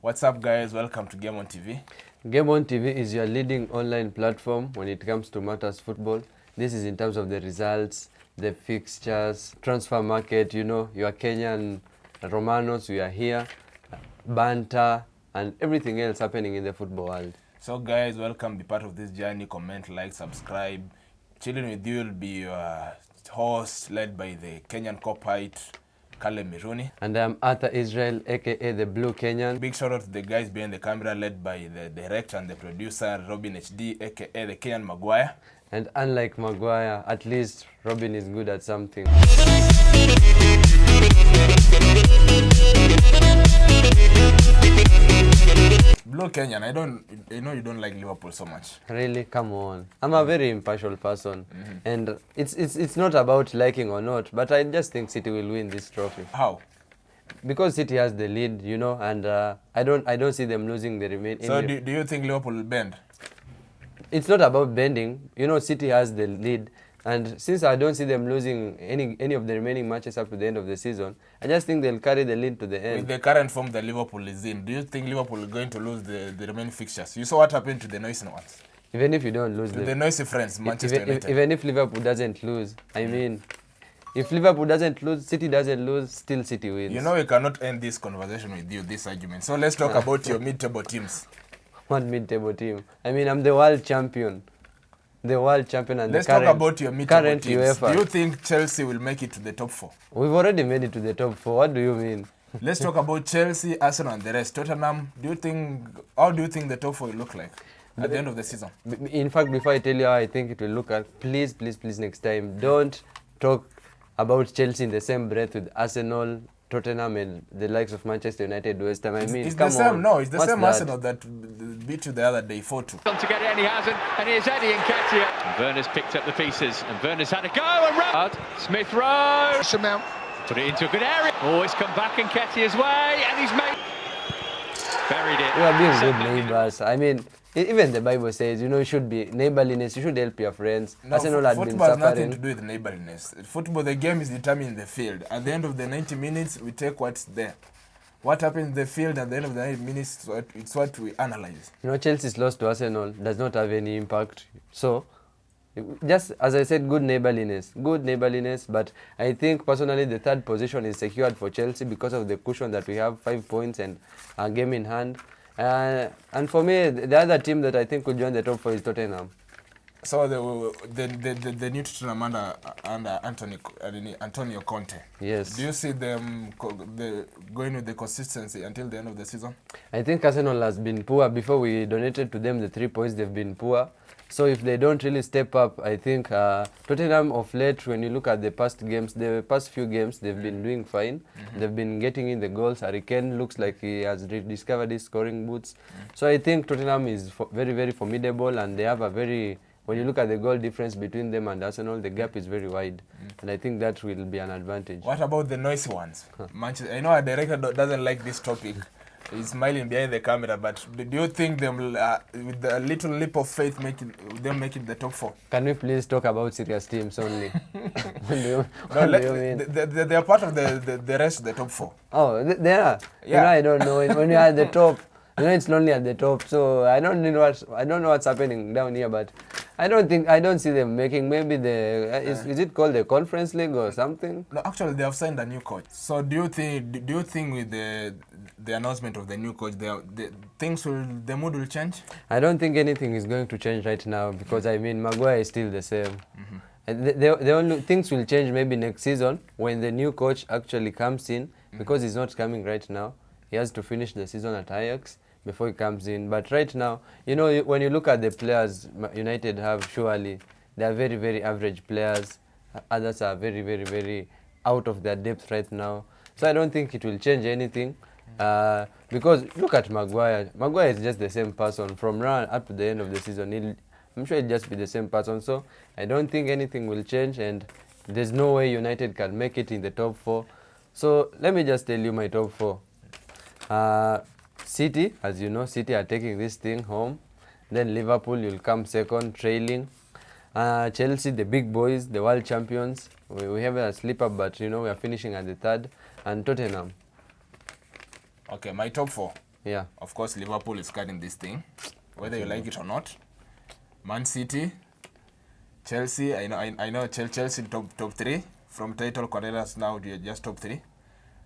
What's up, guys? Welcome to Game On TV. Game On TV is your leading online platform when it comes to matters football. This is in terms of the results, the fixtures, transfer market, your Kenyan Romanos, we are here, banter, and everything else happening in the football world. So, guys, welcome. Be part of this journey. Comment, like, subscribe. Chilling with you will be your host, led by the Kenyan copite, Kale Miruni. And I'm Arthur Israel, aka the Blue Kenyan. Big shout out to the guys behind the camera, led by the director and the producer, Robin HD, aka the Kenyan Maguire. And unlike Maguire, at least Robin is good at something. Blue Kenyan, I know you don't like Liverpool so much. Really? Come on. I'm a very impartial person. And it's not about liking or not, but I just think City will win this trophy. How? Because City has the lead, and I don't see them losing the remaining. So do you think Liverpool will bend? It's not about bending. City has the lead. And since I don't see them losing any of the remaining matches up to the end of the season, I just think they'll carry the lead to the end. With the current form that Liverpool is in, do you think Liverpool is going to lose the remaining fixtures? You saw what happened to the noisy ones. Even if you don't lose the noisy friends, Manchester United. Even if Liverpool doesn't lose, if Liverpool doesn't lose, City doesn't lose, still City wins. We cannot end this conversation with you, this argument. So let's talk about your mid-table teams. What mid-table team? I'm the world champion. The world champion and let's the current, talk about your mid-table teams. UEFA. Do you think Chelsea will make it to the top 4? We've already made it to the top 4. What do you mean? Let's talk about Chelsea, Arsenal, and the rest. Tottenham, how do you think the top 4 will look like at the end of the season? In fact, before I tell you how I think it will look like, please next time, don't talk about Chelsea in the same breath with Arsenal, Tottenham, and the likes of Manchester United, West Ham. It's the same. No, it's the same Arsenal that beat you the other day, 4-2. To get it, and he hasn't. And here's Eddie Nketiah. And Werner's picked up the pieces, and Werner's had a go and run. Smith Rowe. Mount. Put it into a good area. Oh, it's come back in Nketiah's way, and he's made. Buried it. We are being good neighbors. Even the Bible says, you should be neighborliness. You should help your friends. No, Arsenal had been football has nothing suffering. to do with neighborliness. Football, the game is determined in the field. At the end of the 90 minutes, we take what's there. What happens in the field at the end of the 90 minutes, it's what we analyze. Chelsea's loss to Arsenal does not have any impact. So, just as I said, good neighborliness. But I think personally the third position is secured for Chelsea because of the cushion that we have, 5 points and a game in hand. And for me, the other team that I think could join the top 4 is Tottenham. So the new Tottenham under Antonio Conte. Yes. Do you see them going with the consistency until the end of the season? I think Arsenal has been poor. Before we donated to them the 3 points, they've been poor. So if they don't really step up, I think Tottenham of late, when you look at the past few games, they've been doing fine. They've been getting in the goals. Harry Kane looks like he has rediscovered his scoring boots. So I think Tottenham is very, very formidable, and they have when you look at the goal difference between them and Arsenal, the gap is very wide. And I think that will be an advantage. What about the noisy ones? I know our director doesn't like this topic. He's smiling behind the camera, but do you think them with a little leap of faith making the top 4? Can we please talk about serious teams only? What do you mean? They are part of the rest of the top 4. Oh, they are. Yeah. I don't know. When you're at the top, it's lonely at the top. So I don't know what's happening down here, but I don't see them making maybe is it called the Conference League or something? No, actually they have signed a new coach. So do you think with the announcement of the new coach, the mood will change? I don't think anything is going to change right now because Maguire is still the same. The only things will change maybe next season when the new coach actually comes in, because he's not coming right now. He has to finish the season at Ajax before he comes in. But right now, when you look at the players United have, surely they are very, very average players. Others are very, very, very out of their depth right now. So I don't think it will change anything. Because look at Maguire. Maguire is just the same person from now up to the end of the season. I'm sure he'll just be the same person. So I don't think anything will change, and there's no way United can make it in the top 4. So let me just tell you my top 4. City, as you know, City are taking this thing home. Then Liverpool will come second, trailing. Chelsea, the big boys, the world champions. We have a slip up, but we are finishing at the third. And Tottenham. Okay, my top 4. Yeah. Of course, Liverpool is carrying this thing, whether you like it or not. Man City, Chelsea. I know Chelsea top 3 from title contenders now. They're just top 3,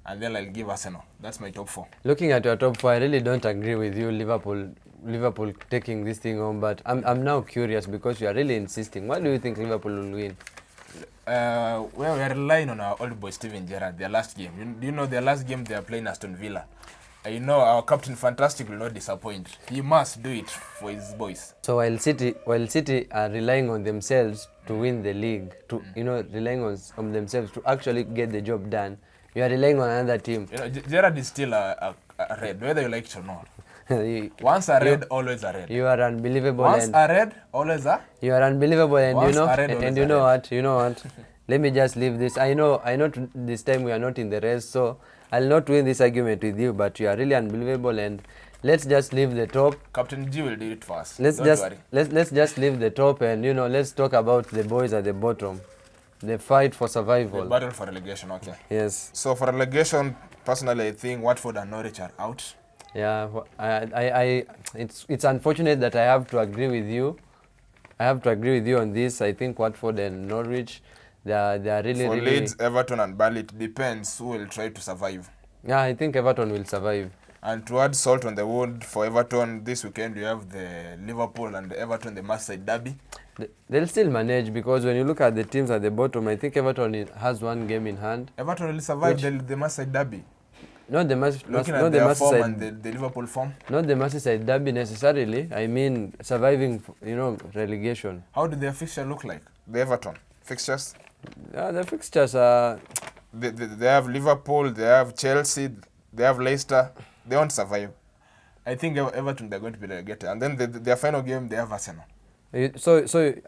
and then I'll give Arsenal. That's my top 4. Looking at your top 4, I really don't agree with you, Liverpool taking this thing home. But I'm now curious because you are really insisting. What do you think Liverpool will win? Well, we are relying on our old boy Steven Gerrard. Their last game. Do you know their last game they are playing Aston Villa? I know our captain Fantastic will not disappoint. He must do it for his boys. So while City are relying on themselves to win the league, to relying on themselves to actually get the job done, you are relying on another team. Gerrard is still a red, whether you like it or not. Once a red, always a red. You are unbelievable. Once a red, always a. You are unbelievable, and Once you know, a red, and always you a know red. what? You know what? Let me just leave this. I know. This time we are not in the race, so I'll not win this argument with you. But you are really unbelievable, and let's just leave the top. Captain G will do it for us. Let's Don't just worry. let's just leave the top, and let's talk about the boys at the bottom, the fight for The survival. battle for relegation, okay. Yes. So for relegation, personally, I think Watford and Norwich are out. Yeah. It's unfortunate that I have to agree with you. I have to agree with you on this. I think Watford and Norwich, they are really For really. Leeds, Everton and Burnley, it depends who will try to survive. Yeah, I think Everton will survive. And to add salt on the wound for Everton, this weekend you have the Liverpool and the Everton, the Merseyside derby. They'll still manage because when you look at the teams at the bottom, I think Everton has one game in hand. Everton will survive the Merseyside derby. Not the Looking at their form and Merseyside, the Liverpool form. not the Merseyside derby necessarily. I mean surviving, relegation. How do their fixture look like? The Everton fixtures? The fixtures are. They have Liverpool, they have Chelsea, they have Leicester. They won't survive. I think Everton, they're going to be relegated. And then their final game, they have Arsenal. So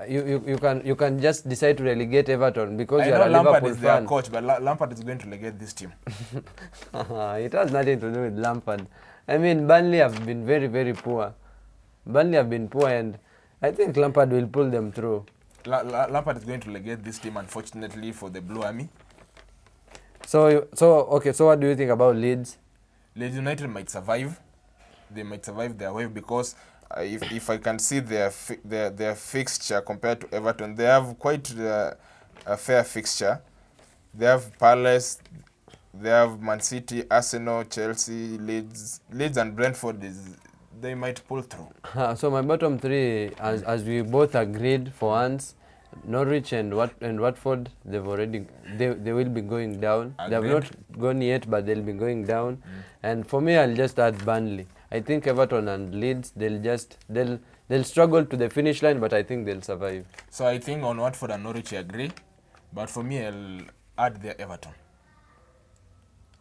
you can just decide to relegate Everton because I you know are a Lampard Liverpool is their fan. coach, but Lampard is going to relegate this team. It has nothing to do with Lampard. I mean, Burnley have been very, very poor. Burnley have been poor, and I think Lampard will pull them through. Lampard is going to relegate this team, unfortunately, for the Blue Army. So what do you think about Leeds? Leeds United might survive. They might survive their way because if I can see their fixture compared to Everton, they have quite a fair fixture. They have Palace, they have Man City, Arsenal, Chelsea, Leeds and Brentford. They might pull through. So my bottom three, as we both agreed for once, Norwich and Watford, they will be going down. They have Agreed. not gone yet, but they'll be going down. And for me, I'll just add Burnley. I think Everton and Leeds, they'll struggle to the finish line, but I think they'll survive. So I think on Watford and Norwich I agree, but for me I'll add the Everton.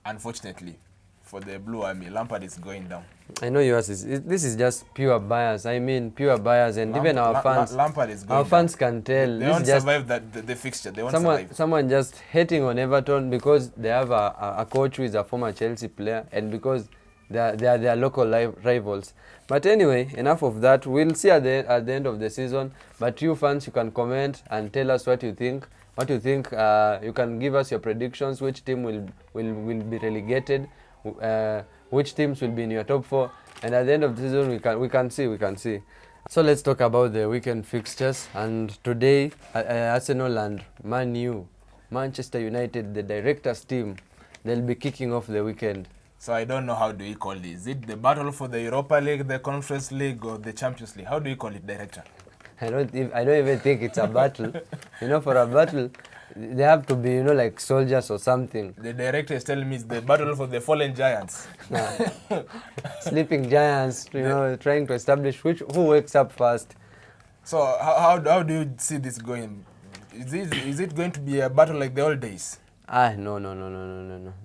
Unfortunately, for the Blue Army, Lampard is going down. I know yours this is just pure bias. I mean pure bias, and even our fans, Lampard is going our fans down. can tell. They This won't is just survive the fixture. They won't survive. someone just hating on Everton because they have a coach who is a former Chelsea player, and because they are their local rivals. But anyway, enough of that. We'll see at the end of the season. But you fans, you can comment and tell us what you think. You can give us your predictions. Which team will be relegated? Which teams will be in your top 4? And at the end of the season, we can see. So let's talk about the weekend fixtures. And today, Arsenal and Man U, Manchester United, the directors team, they'll be kicking off the weekend. So I don't know how do we call this. Is it the battle for the Europa League, the Conference League, or the Champions League? How do you call it, director? I don't even think it's a battle. For a battle, they have to be, like soldiers or something. The director is telling me it's the battle for the fallen giants. Sleeping giants, trying to establish who wakes up first. So how do you see this going? Is it going to be a battle like the old days? No.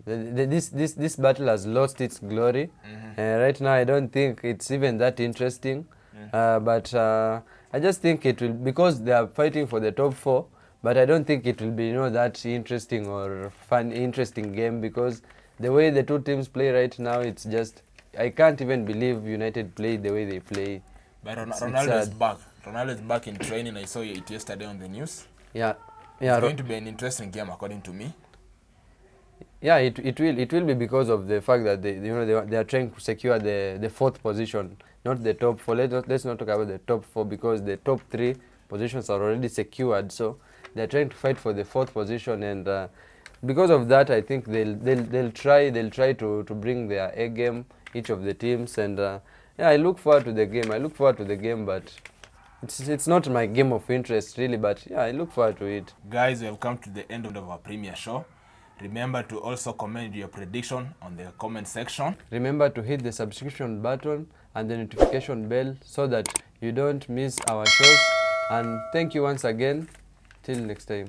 This battle has lost its glory. Right now, I don't think it's even that interesting. But I just think it will, because they are fighting for the top 4. But I don't think it will be, that interesting or interesting game, because the way the two teams play right now, it's just, I can't even believe United play the way they play. But Ronaldo is back. Ronaldo is back in training. I saw it yesterday on the news. Yeah. It's going to be an interesting game, according to me. Yeah, it will be because of the fact that they are trying to secure the fourth position, not the top four. Let's not talk about the top four, because the top three positions are already secured. So they're trying to fight for the fourth position, and because of that, I think they'll try to bring their A game, each of the teams, and yeah, I look forward to the game. But it's not my game of interest really, but yeah, I look forward to it. Guys, we have come to the end of our premiere show. Remember to also comment your prediction on the comment section. Remember to hit the subscription button and the notification bell so that you don't miss our shows. And thank you once again. Till next time.